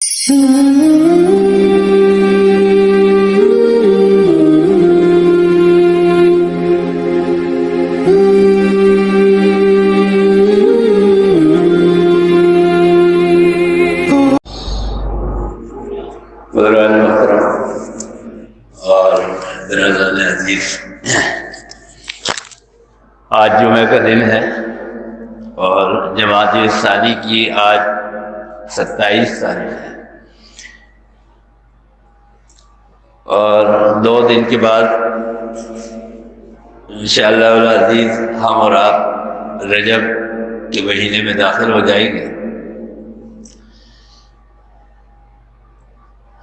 اور برادران عزیز، آج جمعہ کا دن ہے اور جماعت ثانی کی آج 27 تاریخ ہے، اور 2 دن کے بعد انشاءاللہ العزیز ہم اور آپ رجب کے مہینے میں داخل ہو جائیں گے۔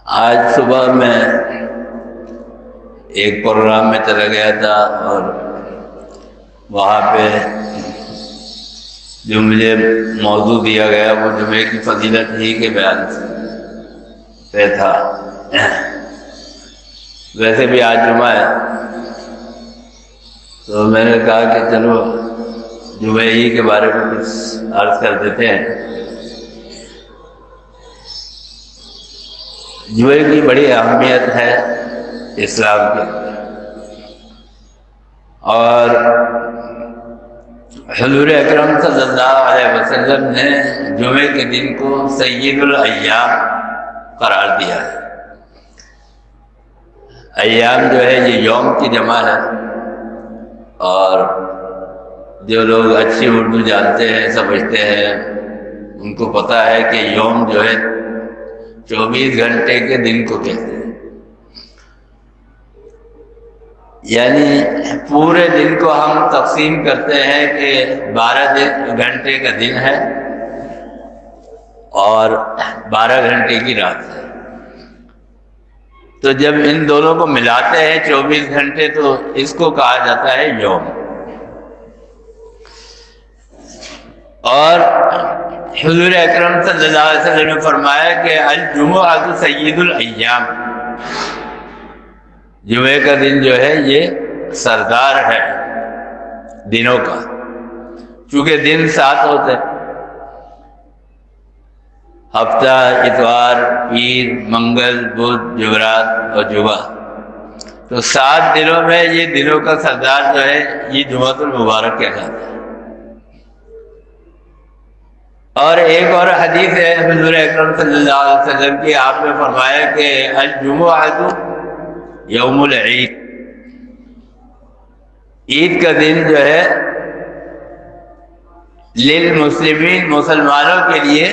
آج صبح میں ایک پروگرام میں چلا گیا تھا اور وہاں پہ جو مجھے موضوع دیا گیا وہ جمعے کی فضیلت ہی کے بیان پہ تھا۔ ویسے بھی آج جمعہ ہے تو میں نے کہا کہ چلو جمعے ہی کے بارے میں کچھ عرض کر دیتے ہیں۔ جمعے کی بڑی اہمیت ہے اسلام کے، اور حضور اکرم صلی اللہ علیہ وسلم نے جمعے کے دن کو سید الایام قرار دیا ہے۔ ایام جو ہے یہ یوم کی جمع ہے، اور جو لوگ اچھی اردو جانتے ہیں سمجھتے ہیں ان کو پتہ ہے کہ یوم جو ہے 24 گھنٹے کے دن کو کہتے ہیں، یعنی پورے دن کو ہم تقسیم کرتے ہیں کہ 12 گھنٹے کا دن ہے اور 12 گھنٹے کی رات ہے۔ تو جب ان دونوں کو ملاتے ہیں 24 گھنٹے تو اس کو کہا جاتا ہے یوم۔ اور حضور اکرم صلی اللہ علیہ وسلم نے فرمایا کہ الجمعۃ سید الایام، جمعے کا دن جو ہے یہ سردار ہے دنوں کا، چونکہ دن 7 ہوتے ہیں، ہفتہ، اتوار، پیر، منگل، بدھ، جمعرات اور جمعہ، تو 7 دنوں میں یہ دنوں کا سردار جو ہے یہ جمعۃ المبارک کہلاتا ہے۔ اور ایک اور حدیث ہے حضور اکرم صلی اللہ علیہ وسلم کی، آپ نے فرمایا کہ الجمعۃ یوم العید، عید کا دن جو ہے للمسلمین، مسلمانوں کے لیے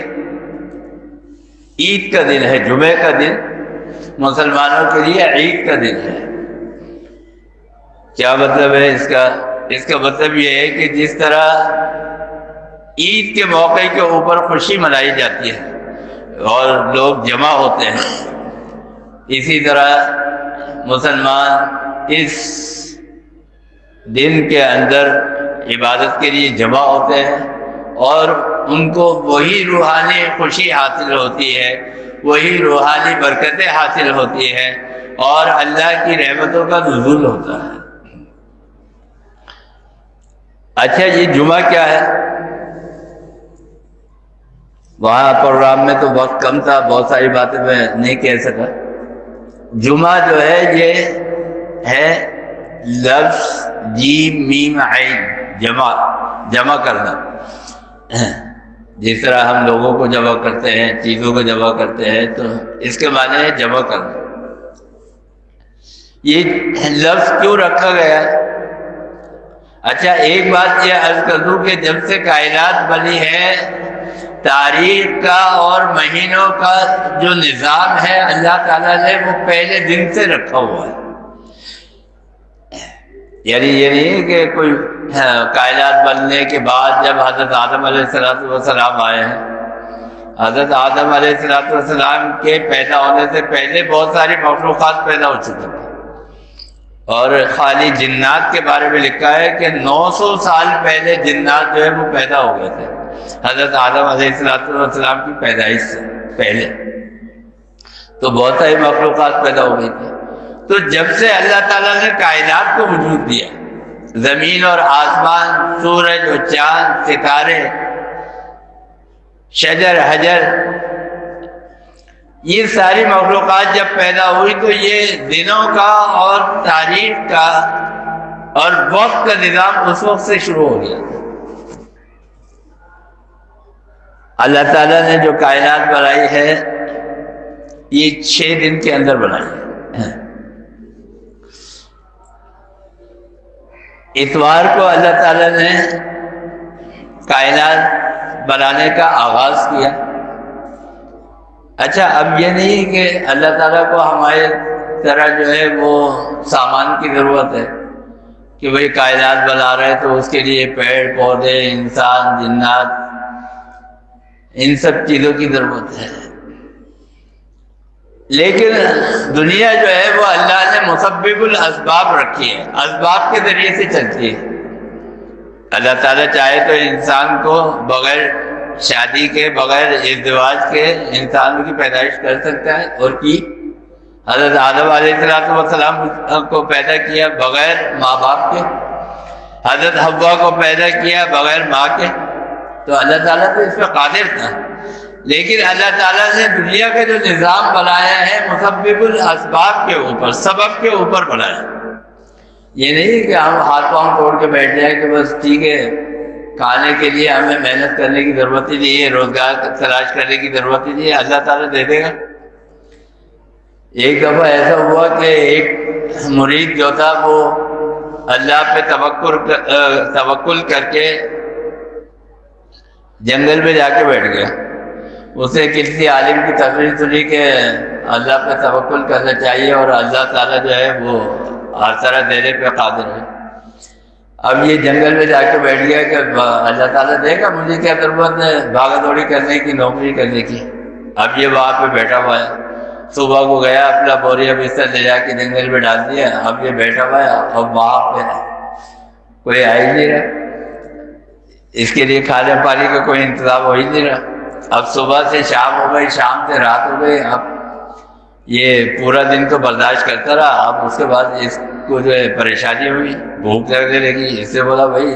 عید کا دن ہے، جمعے کا دن مسلمانوں کے لیے عید کا دن ہے۔ کیا مطلب ہے اس کا؟ اس کا مطلب یہ ہے کہ جس طرح عید کے موقع کے اوپر خوشی منائی جاتی ہے اور لوگ جمع ہوتے ہیں، اسی طرح مسلمان اس دن کے اندر عبادت کے لیے جمع ہوتے ہیں، اور ان کو وہی روحانی خوشی حاصل ہوتی ہے، وہی روحانی برکتیں حاصل ہوتی ہیں، اور اللہ کی رحمتوں کا نزول ہوتا ہے۔ اچھا، یہ جمعہ کیا ہے؟ وہاں پروگرام میں تو وقت کم تھا، بہت ساری باتیں میں نہیں کہہ سکا۔ جمعہ جو ہے یہ ہے لفظ جیم میم عین، جمع کرنا، جس طرح ہم لوگوں کو جمع کرتے ہیں، چیزوں کو جمع کرتے ہیں، تو اس کے معنی ہے جمع کرنا۔ یہ لفظ کیوں رکھا گیا؟ اچھا، ایک بات یہ عرض کر دوں کہ جب سے کائنات بنی ہے، تاریخ کا اور مہینوں کا جو نظام ہے اللہ تعالیٰ نے وہ پہلے دن سے رکھا ہوا ہے۔ یعنی یہ نہیں کہ کوئی کائنات بننے کے بعد جب حضرت آدم علیہ السلام آئے ہیں، حضرت آدم علیہ السلام کے پیدا ہونے سے پہلے بہت ساری مخلوقات پیدا ہو چکے تھے، اور خالی جنات کے بارے میں لکھا ہے کہ 900 سال پہلے جنات جو ہے وہ پیدا ہو گئے تھے حضرت آدم علیہ السلام کی پیدائش سے پہلے، تو بہت ساری مخلوقات پیدا ہو گئی تھی۔ تو جب سے اللہ تعالیٰ نے کائنات کو وجود دیا، زمین اور آسمان، سورج اور چاند، ستارے، شجر حجر، یہ ساری مخلوقات جب پیدا ہوئی تو یہ دنوں کا اور تاریخ کا اور وقت کا نظام اس وقت سے شروع ہو گیا. اللہ تعالیٰ نے جو کائنات بنائی ہے یہ 6 دن کے اندر بنائی ہے. اتوار کو اللہ تعالیٰ نے کائنات بنانے کا آغاز کیا. اچھا، اب یہ نہیں کہ اللہ تعالیٰ کو ہمارے طرح جو ہے وہ سامان کی ضرورت ہے کہ بھئی کائنات بنا رہے تو اس کے لیے پیڑ پودے انسان جنات ان سب چیزوں کی ضرورت ہے. لیکن دنیا جو ہے وہ اللہ نے مسبب الاسباب رکھی ہے، اسباب کے ذریعے سے چلتی ہے. اللہ تعالیٰ چاہے تو انسان کو بغیر شادی کے بغیر ازدواج کے انسان کی پیدائش کر سکتا ہے، اور کی حضرت آدم علیہ السلام کو پیدا کیا بغیر ماں باپ کے، حضرت حوا کو پیدا کیا بغیر ماں کے. تو اللہ تعالیٰ تو اس پہ قادر تھا. لیکن اللہ تعالیٰ نے دنیا کا جو نظام بنایا ہے مسبب الاسباب کے اوپر، سبب کے اوپر بنایا. یہ نہیں کہ ہم ہاتھ پاؤں توڑ کے بیٹھ جائیں کہ بس ٹھیک ہے کھانے کے لیے ہمیں محنت کرنے کی ضرورت ہی نہیں ہے، روزگار تلاش کرنے کی ضرورت ہی نہیں ہے، اللہ تعالیٰ دے دے گا. ایک دفعہ ایسا ہوا کہ ایک مرید جو تھا وہ اللہ پہ توکل کر کے جنگل میں جا کے بیٹھ گیا. اسے کسی عالم کی تقریر سنی کہ اللہ پہ توکل کرنا چاہیے اور اللہ تعالیٰ جو ہے وہ ہر طرح دینے پہ قادر ہے. اب یہ جنگل میں جا کے بیٹھ گیا کہ اللہ تعالیٰ دے گا، مجھے کیا ضرورت ہے بھاگا دوڑی کرنے کی، نوکری کرنے کی. اب یہ وہاں پہ بیٹھا ہوا ہے. صبح کو گیا اپنا بوریا بستر لے جا کے جنگل میں ڈال دیا. اب یہ بیٹھا ہوا ہے، اب وہاں پہ کوئی آ ہی نہیں رہا، اس کے لیے کھانے پانی کا کوئی انتظام ہو ہی نہیں رہا. اب صبح سے شام ہو گئی، شام سے رات ہو گئی. اب یہ پورا دن تو برداشت کرتا رہا. اب اس کے بعد اس کو جو ہے پریشانی ہوئی، بھوک لگنے لگی. اس سے بولا بھائی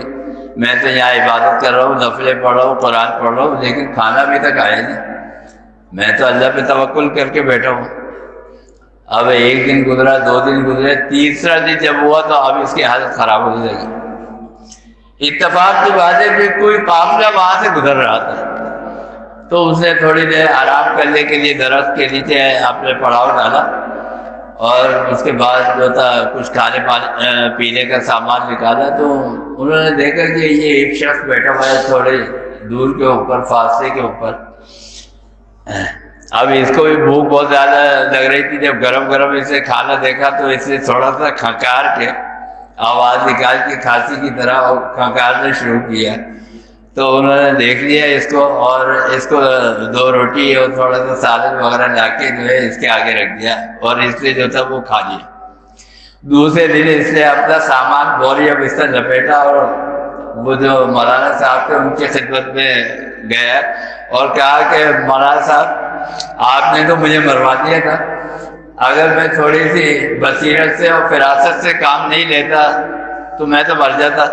میں تو یہاں عبادت کر رہا ہوں، نفلیں پڑھ رہا ہوں، قرآن پڑھ رہا ہوں، لیکن کھانا ابھی تک آیا نہیں. میں تو اللہ پہ توکل کر کے بیٹھا ہوں. اب 1 دن گزرا، 2 دن گزرے، تیسرا دن جب ہوا تو اب اس کی حالت خراب ہونے لگی. اتفاق کی بات ہے کہ کوئی قافلہ وہاں سے گزر رہا تھا تو اس نے تھوڑی دیر آرام کرنے کے لیے درخت کے نیچے اپنے پڑاؤ ڈالا، اور اس کے بعد جو تھا کچھ کھانے پینے کا سامان نکالا. تو انہوں نے دیکھا کہ یہ ایک شخص بیٹھا ہوا ہے تھوڑے دور کے اوپر، فاصلے کے اوپر. اب اس کو بھی بھوک بہت زیادہ لگ رہی تھی. جب گرم گرم اسے کھانا دیکھا تو اس نے تھوڑا سا کھنکار کے آواز نکال کے کھانسی کی طرح کھنکارنا شروع کیا. تو انہوں نے دیکھ لیا اس کو، اور اس کو 2 روٹی اور تھوڑا سا سالن وغیرہ لا کے جو ہے اس کے آگے رکھ دیا، اور اس نے جو تھا وہ کھا لیا. دوسرے دن اس نے اپنا سامان بوریا بستر لپیٹا اور وہ جو مولانا صاحب تھے ان کی خدمت میں گیا اور کہا کہ مولانا صاحب آپ نے تو مجھے مروا دیا تھا، اگر میں تھوڑی سی بصیرت سے اور فراست سے کام نہیں لیتا تو میں تو مر جاتا.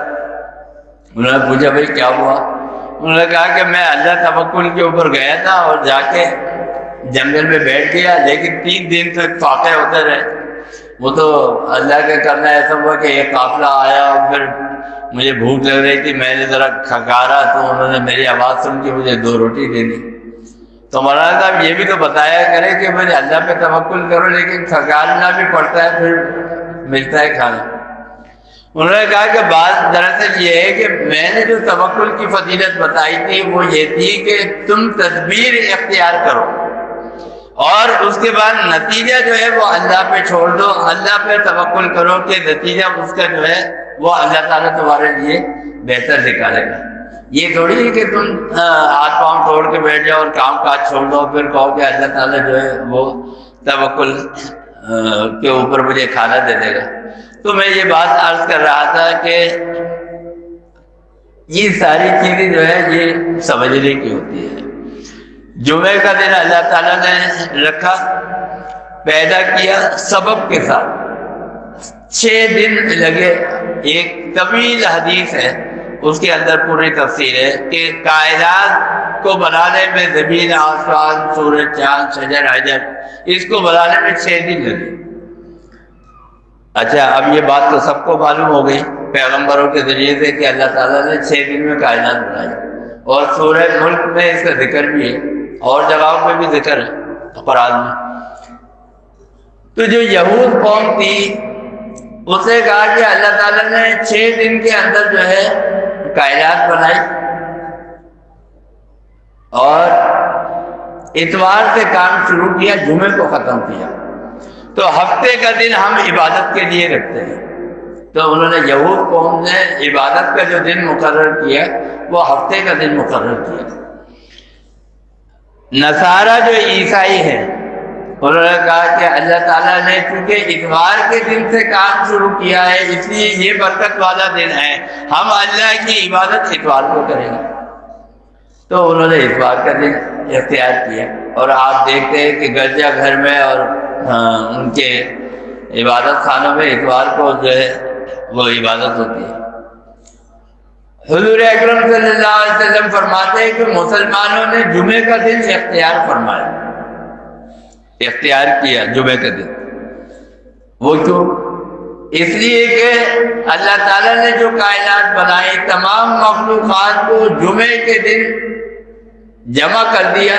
انہوں نے پوچھا بھائی کیا ہوا؟ انہوں نے کہا کہ میں اللہ توکل کے اوپر گیا تھا اور جا کے جنگل میں بیٹھ گیا، لیکن 3 دن تک فاقے ہوتے رہے. وہ تو اللہ کا کرنا ایسا ہوا کہ ایک قافلہ آیا اور پھر مجھے بھوک لگ رہی تھی، میں نے ذرا کھنکارا تو انہوں نے میری آواز سن کے مجھے 2 روٹی دے دی. تو مولانا صاحب یہ بھی تو بتایا کرے کہ میں اللہ پہ توکل کرو، لیکن کھنکارنا بھی پڑتا ہے پھر ملتا ہے کھانا. انہوں نے کہا کہ بات دراصل یہ ہے کہ میں نے جو توکل کی فضیلت بتائی تھی وہ یہ تھی کہ تم تدبیر اختیار کرو اور اس کے بعد نتیجہ جو ہے وہ اللہ پہ چھوڑ دو، اللہ پہ توکل کرو کہ نتیجہ اس کا جو ہے وہ اللہ تعالیٰ تمہارے لیے بہتر نکالے گا. یہ تھوڑی ہے کہ تم ہاتھ پاؤں توڑ کے بیٹھ جاؤ اور کام کاج چھوڑ دو پھر کہو کہ اللہ تعالیٰ جو ہے وہ توکل کے اوپر مجھے کھانا دے دے گا. تو میں یہ بات عرض کر رہا تھا کہ یہ ساری چیزیں جو ہے یہ سمجھنے کی ہوتی ہے. جمعے کا دن اللہ تعالیٰ نے رکھا، پیدا کیا سبب کے ساتھ. 6 دن لگے. ایک طویل حدیث ہے اس کے اندر پوری تفصیل ہے کہ کائنات کو بنانے میں زمین، آسمان، سورج، چاند، شجر، حجر، اس کو بنانے میں 6 دن لگے۔ اچھا، اب یہ بات تو سب کو معلوم ہو گئی پیغمبروں کے ذریعے سے کہ اللہ تعالیٰ نے 6 دن میں کائنات بنائی، اور سورہ ملک میں اس کا ذکر بھی ہے، اور جگہوں پہ بھی ذکر ہے قرآن میں۔ تو جو یہود قوم تھی اس نے کہا کہ اللہ تعالیٰ نے 6 دن کے اندر جو ہے کائنات بنائی، اور اتوار سے کام شروع کیا، جمعے کو ختم کیا، تو ہفتے کا دن ہم عبادت کے لیے رکھتے ہیں۔ تو انہوں نے، یہود قوم نے عبادت کا جو دن مقرر کیا وہ ہفتے کا دن مقرر کیا۔ نصارہ جو عیسائی ہیں انہوں نے کہا کہ اللہ تعالیٰ نے چونکہ اتوار کے دن سے کام شروع کیا ہے اس لیے یہ برکت والا دن ہے، ہم اللہ کی عبادت اتوار کو کریں گے۔ تو انہوں نے اتوار کا دن اختیار کیا، اور آپ دیکھتے ہیں کہ گرجا گھر میں اور ان کے عبادت خانوں میں اتوار کو جو ہے وہ عبادت ہوتی ہے۔ حضور اکرم صلی اللہ علیہ وسلم فرماتے ہیں کہ مسلمانوں نے جمعے کا دن اختیار فرمایا، اختیار کیا جمعے کا دن۔ وہ کیوں؟ اس لیے کہ اللہ تعالیٰ نے جو کائنات بنائی، تمام مخلوقات کو جمعے کے دن جمع کر دیا،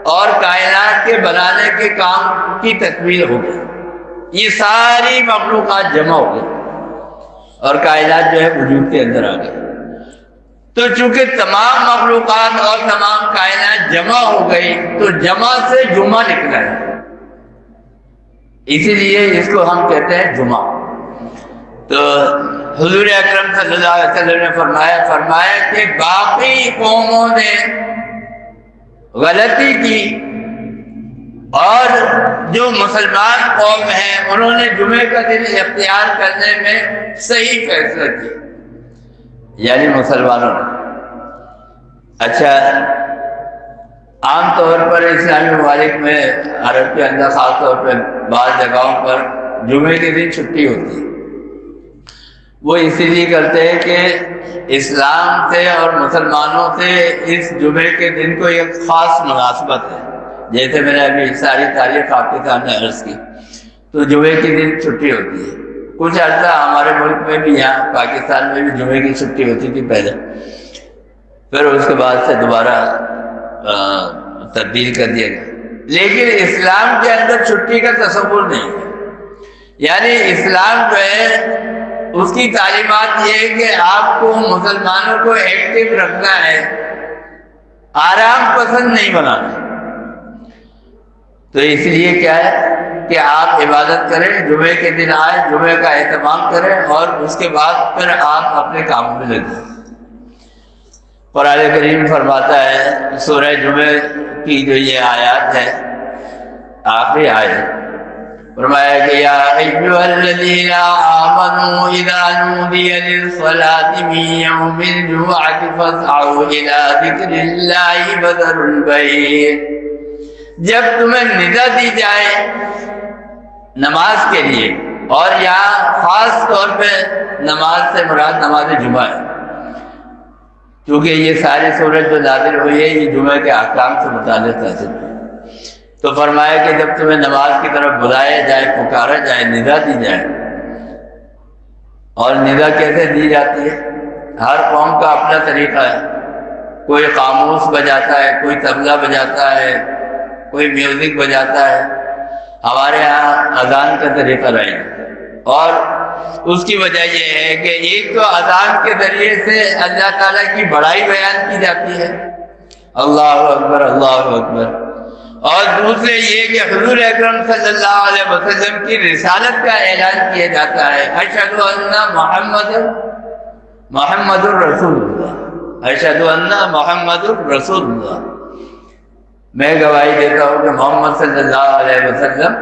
اور کائنات کے بنانے کے کام کی تکمیل ہو گئی، یہ ساری مخلوقات جمع ہو گئی اور کائنات جو ہے وجود کے اندر آ گئی۔ تو چونکہ تمام مخلوقات اور تمام کائنات جمع ہو گئی تو جمع سے جمعہ نکلا ہے، اسی لیے اس کو ہم کہتے ہیں جمعہ۔ تو حضور اکرم صلی اللہ علیہ وسلم نے فرمایا کہ باقی قوموں نے غلطی کی، اور جو مسلمان قوم ہیں انہوں نے جمعے کا دن اختیار کرنے میں صحیح فیصلہ کیا، یعنی مسلمانوں نے۔ اچھا، عام طور پر اسلامی ممالک میں، عرب کے اندر خاص طور پہ بعض جگہوں پر جمعے کے دن چھٹی ہوتی ہے۔ وہ اسی لیے کرتے ہیں کہ اسلام سے اور مسلمانوں سے اس جمعے کے دن کو ایک خاص مناسبت ہے، جیسے میں نے ابھی ساری تاریخ آپ کے سامنے عرض کی۔ تو جمعے کے دن چھٹی ہوتی ہے، کچھ عرصہ ہمارے ملک میں بھی، یہاں پاکستان میں بھی جمعے کی چھٹی ہوتی تھی پہلے، پھر اس کے بعد سے دوبارہ تبدیل کر دیا گیا۔ لیکن اسلام کے اندر چھٹی کا تصور نہیں ہے، یعنی اسلام جو ہے اس کی تعلیمات یہ ہے کہ آپ کو مسلمانوں کو ایکٹیو رکھنا ہے، آرام پسند نہیں بنانا۔ تو اس لیے کیا ہے کہ آپ عبادت کریں، جمعے کے دن آئے، جمعے کا اہتمام کریں، اور اس کے بعد پھر آپ اپنے کاموں میں لگیں۔ قرآن کریم فرماتا ہے سورہ جمعہ کی جو یہ آیات ہے، آخری آیت، فرمایا کہ یا ایھا الذین آمنوا اذا نودی للصلاۃ من یوم الجمعۃ فاسعوا الی ذکر اللہ وذروا البیع۔ جب تمہیں ندا دی جائے نماز کے لیے، اور یہاں خاص طور پہ نماز سے مراد نماز جمعہ ہے، کیونکہ یہ ساری سورت جو نازل ہوئی ہے یہ جمعہ کے احکام سے متعلق نازل ہوئی۔ تو فرمایا کہ جب تمہیں نماز کی طرف بلایا جائے، پکارا جائے، ندا دی جائے، اور ندا کیسے دی جاتی ہے؟ ہر قوم کا اپنا طریقہ ہے، کوئی خاموش بجاتا ہے، کوئی طبلہ بجاتا ہے، کوئی میوزک بجاتا ہے۔ ہمارے ہاں اذان کا طریقہ رہے گا، اور اس کی وجہ یہ ہے کہ ایک تو اذان کے ذریعے سے اللہ تعالیٰ کی بڑائی بیان کی جاتی ہے، اللہ اکبر اللہ اکبر، اور دوسرے یہ کہ حضور اکرم صلی اللہ علیہ وسلم کی رسالت کا اعلان کیا جاتا ہے، اشہد ان محمد الرسول اللہ، اشہد ان محمد الرسول اللہ، میں گواہی دیتا ہوں کہ محمد صلی اللہ علیہ وسلم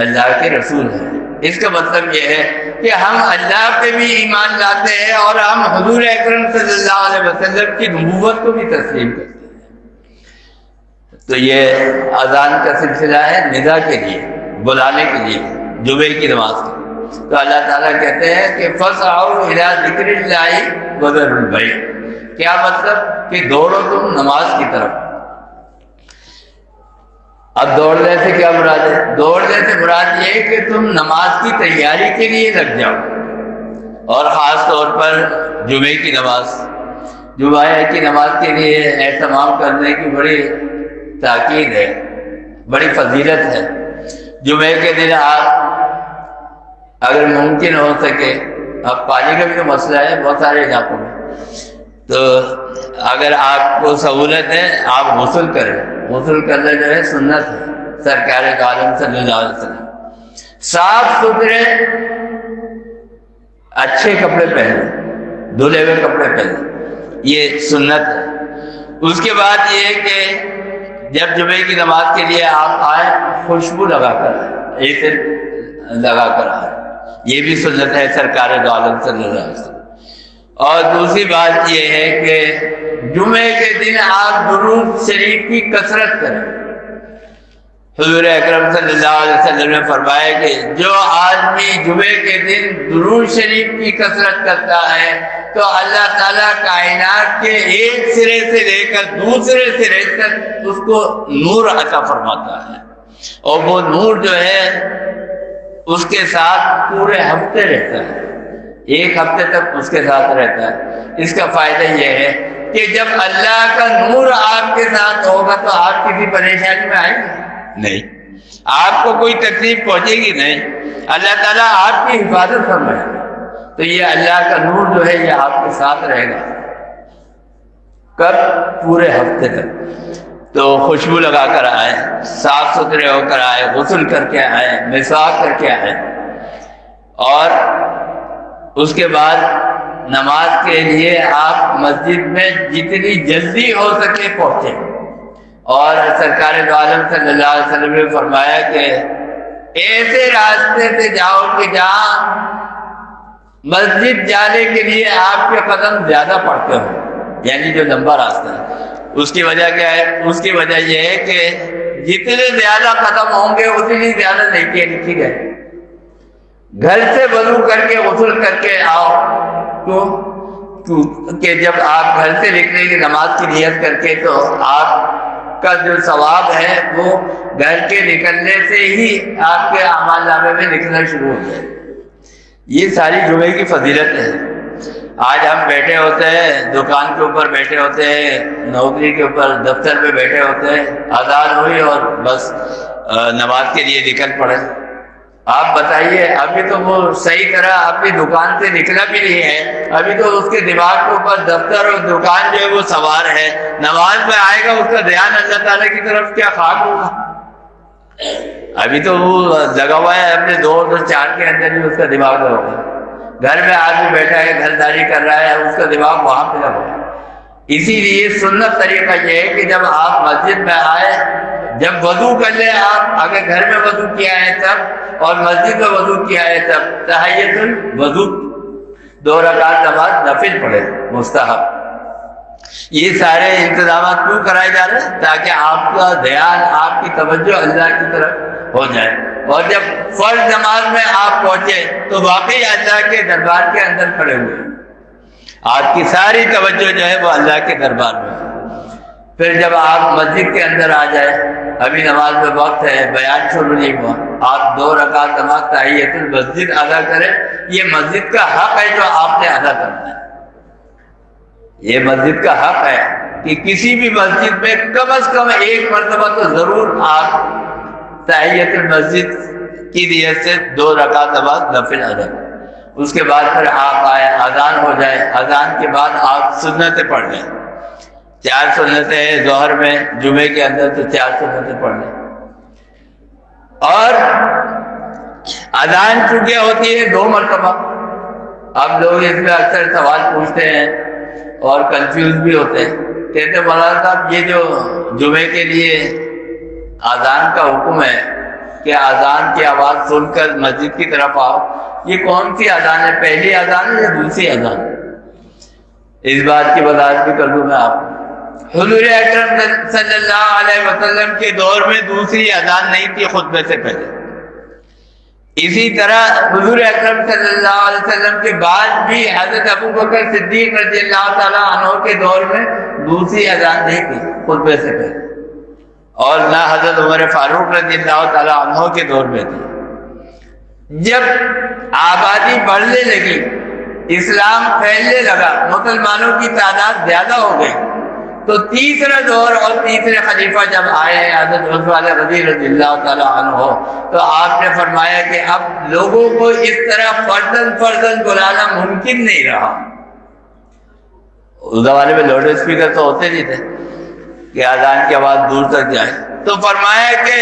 اللہ کے رسول ہیں۔ اس کا مطلب یہ ہے کہ ہم اللہ پہ بھی ایمان لاتے ہیں، اور ہم حضور اکرم صلی اللہ علیہ وسلم کی نبوت کو بھی تسلیم کرتے ہیں۔ تو یہ اذان کا سلسلہ ہے ندا کے لیے، بلانے کے لیے، جمعے کی نماز کے۔ تو اللہ تعالیٰ کہتے ہیں کہ فَاسْعَوْا إِلَىٰ ذِكْرِ اللَّهِ وَذَرُوا الْبَيْعَ، کیا مطلب کہ دوڑو تم نماز کی طرف۔ اب دوڑنے سے کیا مراد ہے؟ دوڑنے سے مراد یہ ہے کہ تم نماز کی تیاری کے لیے لگ جاؤ، اور خاص طور پر جمعے کی نماز، جمعہ کی نماز کے لیے اہتمام کرنے کی بڑی تاکید ہے، بڑی فضیلت ہے۔ جمعے کے دن آپ اگر ممکن ہو سکے، اب پانی کا بھی تو مسئلہ ہے بہت سارے علاقوں میں، تو اگر آپ کو سہولت ہے آپ غسل کریں، غسل کرنا جو ہے سنت ہے سرکار عالم صلی اللہ علیہ وسلم۔ صاف ستھرے اچھے کپڑے پہنے، دھلے ہوئے کپڑے پہنے، یہ سنت ہے۔ اس کے بعد یہ کہ جب جمعے کی نماز کے لیے آپ آئے خوشبو لگا کر آئے، عطر لگا کر آئے، یہ بھی سنت ہے سرکار عالم صلی اللہ علیہ وسلم۔ اور دوسری بات یہ ہے کہ جمعے کے دن آپ درود شریف کی کثرت کریں۔ حضور اکرم صلی اللہ علیہ وسلم نے فرمایا کہ جو آدمی جمعے کے دن درود شریف کی کثرت کرتا ہے تو اللہ تعالیٰ کائنات کے ایک سرے سے لے کر دوسرے سرے تک اس کو نور عطا فرماتا ہے، اور وہ نور جو ہے اس کے ساتھ پورے ہفتے رہتا ہے، ایک ہفتے تک اس کے ساتھ رہتا ہے۔ اس کا فائدہ یہ ہے کہ جب اللہ کا نور آپ کے ساتھ ہوگا تو آپ کسی پریشانی میں آئیں گے نہیں، آپ کو کوئی تکلیف پہنچے گی نہیں، اللہ تعالیٰ آپ کی حفاظت فرمائے گا۔ تو یہ اللہ کا نور جو ہے یہ آپ کے ساتھ رہے گا، کب؟ پورے ہفتے تک۔ تو خوشبو لگا کر آئے، صاف ستھرے ہو کر آئے، غسل کر کے آئے، مسواک کر کے آئے، اور اس کے بعد نماز کے لیے آپ مسجد میں جتنی جلدی ہو سکے پہنچے۔ اور سرکار دو عالم صلی اللہ علیہ وسلم نے فرمایا کہ ایسے راستے سے جاؤ کہ جہاں مسجد جانے کے لیے آپ کے قدم زیادہ پڑتے ہوں، یعنی جو لمبا راستہ ہے۔ اس کی وجہ کیا ہے؟ اس کی وجہ یہ ہے کہ جتنے زیادہ قدم ہوں گے اتنی زیادہ نیکیاں لکھی گئی۔ گھر سے وضو کر کے غسل کر کے آؤ تو کہ جب آپ گھر سے نکلیں گے نماز کی نیت کر کے تو آپ کا جو ثواب ہے وہ گھر کے نکلنے سے ہی آپ کے اعمال نامے میں نکلنا شروع ہو جائے۔ یہ ساری جمعے کی فضیلت ہے۔ آج ہم بیٹھے ہوتے ہیں، دکان کے اوپر بیٹھے ہوتے ہیں، نوکری کے اوپر دفتر پہ بیٹھے ہوتے ہیں، اذان ہوئی اور بس نماز کے لیے نکل پڑے۔ آپ بتائیے، ابھی تو وہ صحیح طرح اپنی دکان سے نکلا بھی نہیں ہے، ابھی تو اس کے دماغ کے اوپر دفتر اور دکان جو ہے وہ سوار ہے، نماز میں آئے گا اس کا دھیان اللہ تعالیٰ کی طرف کیا خاک ہوگا؟ ابھی تو وہ لگا ہوا ہے اپنے دور اور چار کے اندر ہی اس کا دماغ لگا ہوا ہے۔ گھر میں آدمی بیٹھا ہے، گھر داری کر رہا ہے، اس کا دماغ وہاں پہ لگا ہوا ہے۔ اسی لیے سنت طریقہ یہ ہے کہ جب آپ مسجد میں آئے، جب وضو کر لیں آپ، اگر گھر میں وضو کیا ہے تب اور مسجد میں وضو کیا ہے تب تحیۃ الوضو 2 رکعت نماز نفل پڑھے مستحب۔ یہ سارے انتظامات کیوں کرائے جا رہے ہیں؟ تاکہ آپ کا دھیان، آپ کی توجہ اللہ کی طرف ہو جائے، اور جب فرض نماز میں آپ پہنچے تو واقعی اللہ کے دربار کے اندر کھڑے ہوئے، آپ کی ساری توجہ جو ہے وہ اللہ کے دربار میں۔ پھر جب آپ مسجد کے اندر آ جائے، ابھی نماز میں وقت ہے، بیان شروع نہیں ہوا، آپ 2 رکعت نماز تحیۃ المسجد ادا کریں۔ یہ مسجد کا حق ہے جو آپ نے ادا کرنا ہے۔ یہ مسجد کا حق ہے کہ کسی بھی مسجد میں کم از کم 1 مرتبہ تو ضرور آپ تحیۃ المسجد کی نیت سے 2 رکعت نماز نفل ادا کریں۔ اس کے بعد پھر آپ آئے، اذان ہو جائے، اذان کے بعد آپ سنتیں پڑھ لیں۔ 4 سنتیں ہیں ظہر میں، جمعے کے اندر تو 4 سنتیں پڑھ لیں۔ اور اذان چونکہ ہوتی ہے 2 مرتبہ، اب لوگ اس میں اکثر سوال پوچھتے ہیں اور کنفیوز بھی ہوتے ہیں، کہتے ہیں مولانا صاحب یہ جو جمعے کے لیے اذان کا حکم ہے کہ اذان کی آواز سن کر مسجد کی طرف آؤ، یہ کون سی اذان ہے؟ پہلی اذان ہے یا دوسری اذان؟ اس بات کی وضاحت بھی کر دوں میں آپ کو۔ حضور اکرم صلی اللہ علیہ وسلم کے دور میں دوسری اذان نہیں تھی خطبے سے پہلے، اسی طرح حضور اکرم صلی اللہ علیہ وسلم کے بعد بھی حضرت ابوبکر صدیق رضی اللہ تعالیٰ عنہ کے دور میں دوسری اذان نہیں تھی خطبے سے پہلے، اور نہ حضرت عمر فاروق رضی اللہ تعالیٰ عنہ کے دور میں تھی۔ جب آبادی بڑھنے لگی، اسلام پھیلنے لگا، مسلمانوں کی تعداد زیادہ ہو گئی، تو تیسرا دور اور تیسرے خلیفہ جب آئے ہیں حضرت عثمان غنی رضی اللہ تعالیٰ عنہ، تو آپ نے فرمایا کہ اب لوگوں کو اس طرح فردن بلانا ممکن نہیں رہا۔ اس زمانے میں لاؤڈ اسپیکر تو ہوتے نہیں تھے کہ اذان کی آواز دور تک جائے، تو فرمایا کہ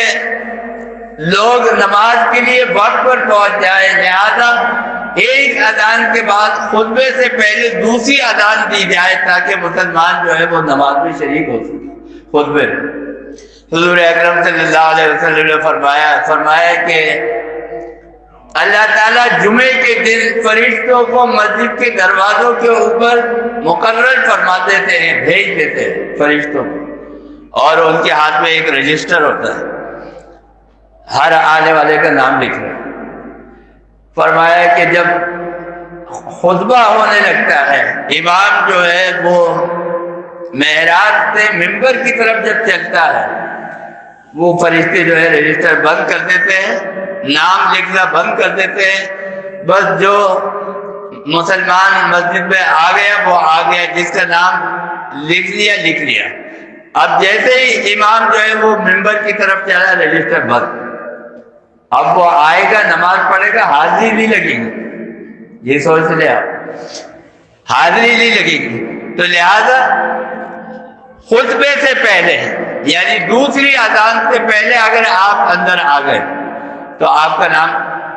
لوگ نماز کے لیے وقت پر پہنچ جائے، لہذا ایک اذان کے بعد خطبے سے پہلے دوسری اذان دی جائے تاکہ مسلمان جو ہے وہ نماز میں شریک ہو سکے خطبے میں۔ حضور اکرم صلی اللہ علیہ وسلم نے فرمایا کہ اللہ تعالیٰ جمعے کے دن فرشتوں کو مسجد کے دروازوں کے اوپر مقرر فرما دیتے ہیں، بھیج دیتے ہیں فرشتوں کو، اور ان کے ہاتھ میں ایک رجسٹر ہوتا ہے، ہر آنے والے کا نام لکھ رہے ہیں۔ فرمایا کہ جب خطبہ ہونے لگتا ہے، امام جو ہے وہ محراب سے ممبر کی طرف جب چلتا ہے، وہ فرشتے جو ہے رجسٹر بند کر دیتے ہیں، نام لکھنا بند کر دیتے ہیں، بس جو مسلمان مسجد میں آ گیا وہ آ گیا، جس کا نام لکھ لیا۔ اب جیسے ہی امام جو ہے وہ ممبر کی طرف چلا، رجسٹر بند، اب وہ آئے گا، نماز پڑھے گا، حاضری نہیں لگے گی، یہ سوچ لے آپ، حاضری نہیں لگے گی۔ تو لہذا خطبے سے پہلے، یعنی دوسری اذان سے پہلے اگر آپ اندر آ گئے تو آپ کا نام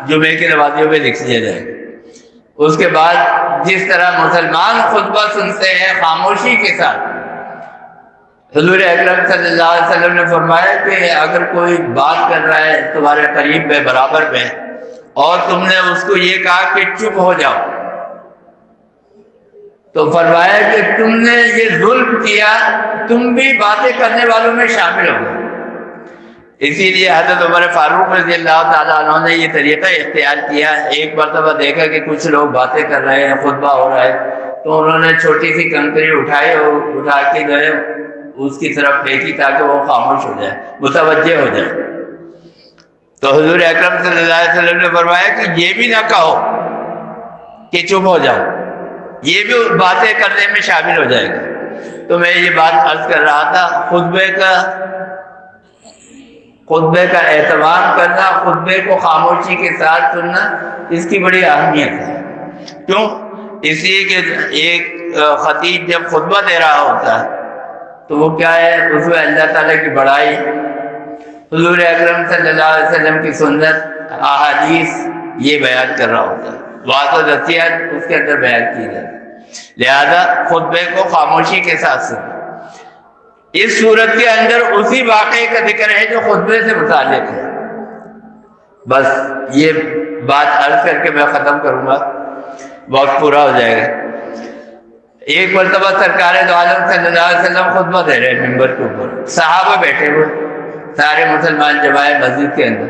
جمعے کی نمازیوں میں لکھ لیا جائے گا۔ اس کے بعد جس طرح مسلمان خطبہ سنتے ہیں خاموشی کے ساتھ، حضور اکرم صلی اللہ علیہ وسلم نے فرمایا کہ اگر کوئی بات کر رہا ہے تمہارے قریب میں، برابر میں، اور تم نے اس کو یہ کہا کہ چپ ہو جاؤ، تو فرمایا کہ تم نے یہ ظلم کیا، تم بھی باتیں کرنے والوں میں شامل ہو گئے۔ اسی لیے حضرت عمر فاروق رضی اللہ تعالیٰ عنہ نے یہ طریقہ اختیار کیا۔ ایک مرتبہ دیکھا کہ کچھ لوگ باتیں کر رہے ہیں، خطبہ ہو رہا ہے، تو انہوں نے چھوٹی سی کنکری اٹھائی اور اٹھا کے جو ہے اس کی طرف پھینکی تاکہ وہ خاموش ہو جائے، متوجہ ہو جائے۔ تو حضور اکرم صلی اللہ علیہ وسلم نے فرمایا کہ یہ بھی نہ کہو کہ چپ ہو جاؤ، یہ بھی باتیں کرنے میں شامل ہو جائے گا۔ تو میں یہ بات عرض کر رہا تھا، خطبے کا اہتمام کرنا، خطبے کو خاموشی کے ساتھ سننا، اس کی بڑی اہمیت ہے۔ کیوں؟ اس لیے کہ ایک خطیب جب خطبہ دے رہا ہوتا ہے تو وہ کیا ہے، اس میں اللہ تعالیٰ کی بڑائی، حضور اکرم صلی اللہ علیہ وسلم کی سنت، احادیث، یہ بیان کر رہا ہوتا ہے، وعظ و نصیحت اس کے اندر بیان کی جاتی ہے۔ لہذا خطبے کو خاموشی کے ساتھ سنیں۔ اس صورت کے اندر اسی واقعے کا ذکر ہے جو خطبے سے متعلق ہے۔ بس یہ بات عرض کر کے میں ختم کروں گا، وقت پورا ہو جائے گا۔ ایک مرتبہ سرکار دو عالم صلی اللہ علیہ وسلم خطبہ دے رہے ہیں ممبر کے اوپر، صحابہ بیٹھے ہوئے، سارے مسلمان جماعت مسجد کے اندر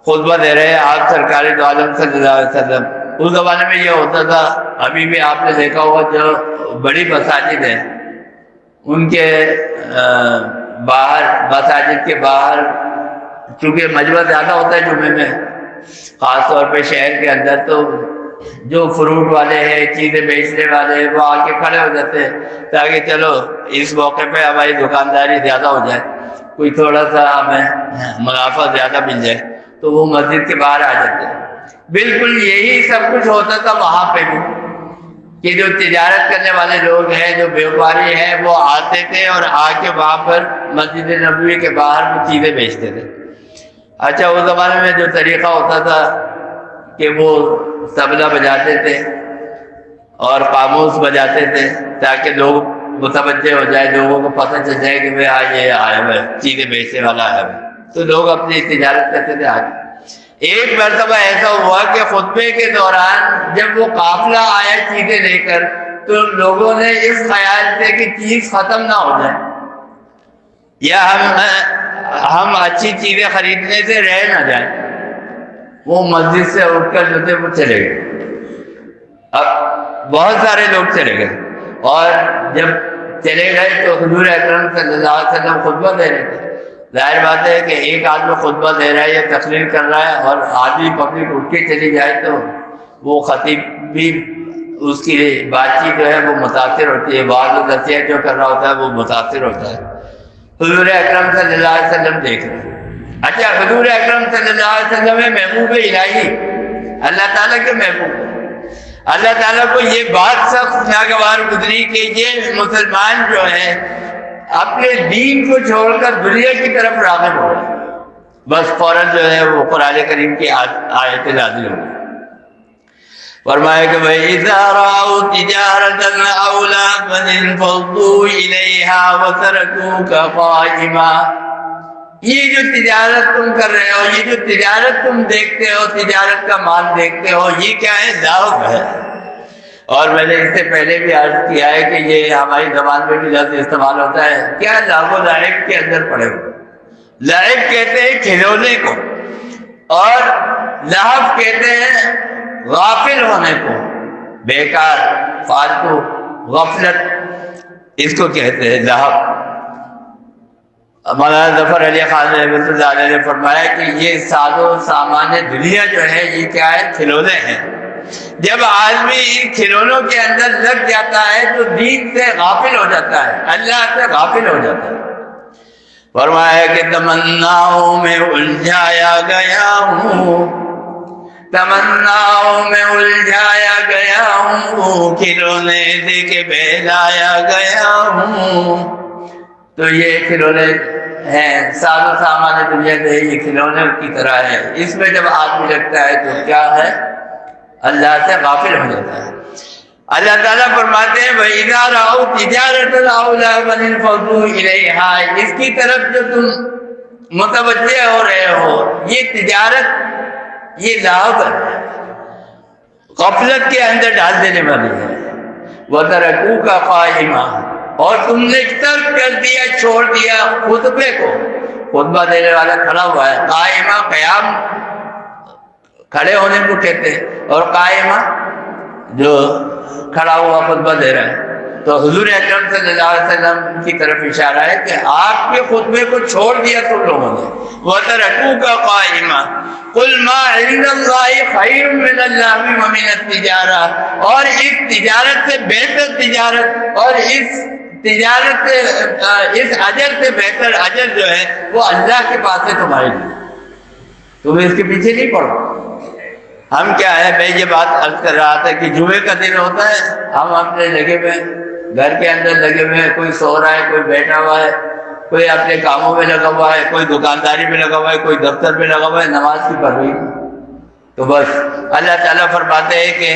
خطبہ دے رہے ہیں۔ آپ سرکار دو عالم صلی اللہ علیہ وسلم، اس زمانے میں یہ ہوتا تھا، ابھی بھی آپ نے دیکھا ہوگا جو بڑی مساجد ہیں ان کے باہر، مساجد کے باہر، چونکہ مجمع زیادہ ہوتا ہے جمعے میں، خاص طور پہ شہر کے اندر، تو جو فروٹ والے ہیں، چیزیں بیچنے والے ہیں، وہ آ کے کھڑے ہو جاتے ہیں تاکہ چلو اس موقع پہ ہماری دکانداری زیادہ ہو جائے، کوئی تھوڑا سا ہمیں منافع زیادہ مل جائے، تو وہ مسجد کے باہر آ جاتے ہیں۔ بالکل یہی سب کچھ ہوتا تھا وہاں پہ بھی، کہ جو تجارت کرنے والے لوگ ہیں، جو بیوپاری ہیں، وہ آتے تھے اور آ کے وہاں پر مسجد نبوی کے باہر وہ چیزیں بیچتے تھے۔ اچھا، اس زمانے میں جو طریقہ ہوتا تھا کہ وہ طبلہ بجاتے تھے اور قاموس بجاتے تھے تاکہ لوگ متوجہ ہو جائے، لوگوں کو پتہ چل جائے کہ بھائی آج یہ آیا ہوا ہے، چیزیں بیچنے والا آیا ہوا ہے، تو لوگ اپنی تجارت کرتے تھے آگے۔ ایک مرتبہ ایسا ہوا کہ خطبے کے دوران جب وہ قافلہ آیا چیزیں لے کر، تو لوگوں نے اس خیال سے کہ چیز ختم نہ ہو جائے یا ہم اچھی چیزیں خریدنے سے رہ نہ جائیں، وہ مسجد سے اٹھ کر جو تھے وہ چلے گئے. اب بہت سارے لوگ چلے گئے اور جب چلے گئے تو حضور اکرم صلی اللہ علیہ وسلم خطبہ دے رہے تھے. ظاہر بات ہے کہ ایک آدمی خطبہ دے رہا ہے یا تقریر کر رہا ہے اور آدمی پبلک اٹھ کے چلی جائے تو وہ خطیب بھی اس کی بات چیت جو ہے وہ متاثر ہوتی ہے. بعض نصیحت جو کر رہا ہوتا ہے وہ متاثر ہوتا ہے. حضور اکرم صلی اللہ علیہ وسلم دیکھ رہے ہیں. اچھا حضور اکرم صلی اللہ علیہ وسلم ہے محبوب الہی, اللہ تعالیٰ کے محبوب. اللہ تعالیٰ کو یہ بات سخت ناگوار گزری کہ یہ مسلمان جو ہے اپنے دین کو چھوڑ کر دنیا کی طرف راغب ہو رہا ہے. بس فوراً جو ہے وہ قرآن کریم کی آیت نازل ہو گئی. فرمایا کہ وَإِذَا رَأَوْا تِجَارَةً أَوْ لَهْوًا انفَضُّوا إِلَيْهَا وَتَرَكُوكَ قَائِمًا. یہ جو تجارت تم کر رہے ہو, یہ جو تجارت تم دیکھتے ہو, تجارت کا مال دیکھتے ہو, یہ کیا ہے؟ لعب ہے. اور میں نے اس سے پہلے بھی عرض کیا ہے کہ یہ ہماری زبان میں بھی لفظ استعمال ہوتا ہے. کیا لعب و لعب کے اندر پڑے ہو. لعب کہتے ہیں کھلونے کو اور لہو کہتے ہیں غافل ہونے کو, بیکار, فالتو, غفلت, اس کو کہتے ہیں لہو. مولانا ظفر علی خان رحمۃ اللہ علیہ نے فرمایا کہ یہ ساز و سامان دنیا جو ہے یہ کیا ہے؟ کھلونے ہیں. جب آدمی ان کھلونوں کے اندر لگ جاتا ہے تو دین سے غافل ہو جاتا ہے, اللہ سے غافل ہو جاتا ہے. فرمایا کہ تمناؤں میں الجھایا گیا ہوں, تمناؤں میں الجھایا گیا ہوں, کھلونے دے کے بہلایا گیا ہوں. تو یہ کھلونے ہیں, ساز و سامان دنیا کے یہ کھلونے کی طرح ہے. اس میں جب آدمی لگتا ہے تو کیا ہے؟ اللہ سے غافل ہو جاتا ہے. اللہ تعالیٰ فرماتے ہیں وَإِذَا رَأَوْا تِجَارَةً أَوْ لَهْوًا انفَضُّوا إِلَيْهَا. اس کی طرف جو تم متوجہ ہو رہے ہو, یہ تجارت یہ لعب ہے, غفلت کے اندر ڈال دینے والی ہے. وَتَرَكُوكَ قَائِمًا. اور تم نے ترک کر دیا, چھوڑ دیا خطبے کو. خطبہ دینے والا کھڑا ہوا ہے. قائمہ قیام کھڑے ہونے کو کہتے ہیں, اور قائمہ جو کھڑا ہوا خطبہ دے رہا ہے. تو حضور اکرم صلی اللہ علیہ وسلم کی طرف اشارہ ہے کہ آپ کے خطبے کو چھوڑ دیا تم لوگوں نے. وَتَرَكُوكَ قَائِمًا قُلْ مَا عِنْدَ اللَّهِ خَيْرٌ مِّنَ اللَّهِ وَمِنَ التِّجَارَةِ. اور اس تجارت سے بہتر تجارت اور اس تجارت سے اس اجر سے بہتر اجر جو ہے وہ اللہ کے پاس ہے تمہارے لیے. تم اس کے پیچھے نہیں پڑو. ہم کیا ہے, میں یہ بات عرض کر رہا تھا کہ جمعے کا دن ہوتا ہے, ہم اپنے لگے ہوئے گھر کے اندر لگے ہوئے ہیں, کوئی سو رہا ہے, کوئی بیٹھا ہوا ہے, کوئی اپنے کاموں میں لگا ہوا ہے, کوئی دکانداری میں لگا ہوا ہے, کوئی دفتر میں لگا ہوا ہے, نماز کی پڑھ رہی. تو بس اللہ تعالیٰ فرماتے ہیں کہ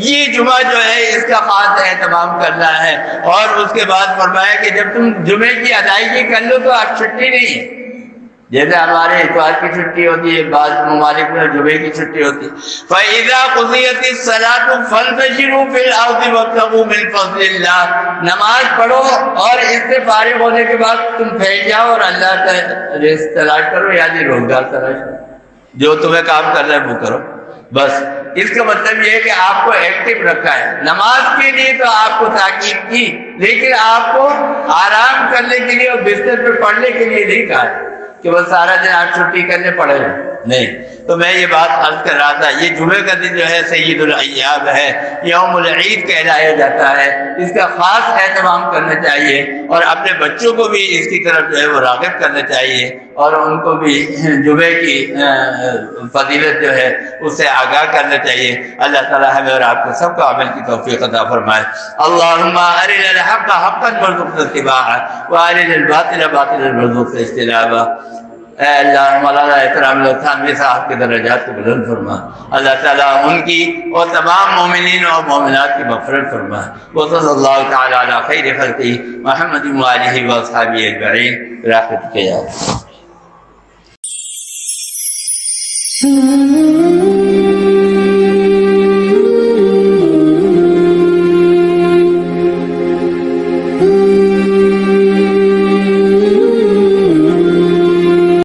یہ جمعہ جو ہے اس کا خاص اہتمام کرنا ہے. اور اس کے بعد فرمایا کہ جب تم جمعے کی ادائیگی کر لو تو آج چھٹی نہیں ہے. جیسے ہمارے اتوار کی چھٹی ہوتی ہے, بعض ممالک میں جمعے کی چھٹی ہوتی ہے. فَإِذَا قُضِيَتِ الصَّلَاةُ فَانْتَشِرُوا فِي الْأَرْضِ وَابْتَغُوا مِنْ فَضْلِ اللَّهِ. نماز پڑھو اور اس سے فارغ ہونے کے بعد تم پھیل جاؤ اور اللہ کا رزق تلاش کرو, یعنی روزگار تلاش کرو, جو تمہیں کام کرنا ہے وہ کرو. بس اس کا مطلب یہ ہے کہ آپ کو ایکٹیو رکھا ہے. نماز کے لیے تو آپ کو تاکید کی, لیکن آپ کو آرام کرنے کے لیے اور بستر پہ پڑھنے کے لیے نہیں کہا ہے کہ بس سارا دن آپ چھٹی کرنے پڑے نہیں. تو میں یہ بات عرض کر رہا تھا, یہ جمعے کا دن جو ہے سید الایام ہے, یوم العید کہلایا جاتا ہے. اس کا خاص اہتمام کرنا چاہیے اور اپنے بچوں کو بھی اس کی طرف جو ہے وہ راغب کرنا چاہیے اور ان کو بھی جمعے کی فضیلت جو ہے اس سے آگاہ کرنا چاہیے. اللہ تعالیٰ ہمیں اور آپ کو سب کو عمل کی توفیق عطا فرمائے. اللہم ارنا الحق حقا وارزقنا اتباعه وارنا الباطل باطلا وارزقنا اجتنابه. اے اللہ مولانا احترام تھانوی صاحب کے درجات کو بلند فرما. اللہ تعالیٰ ان کی اور تمام مومنین اور مومنات کی مغفرت فرما. وصلی اللہ تعالی علی خیر خلقہ محمد وآلہ واصحابہ اجمعین برحمتک یا اللہ.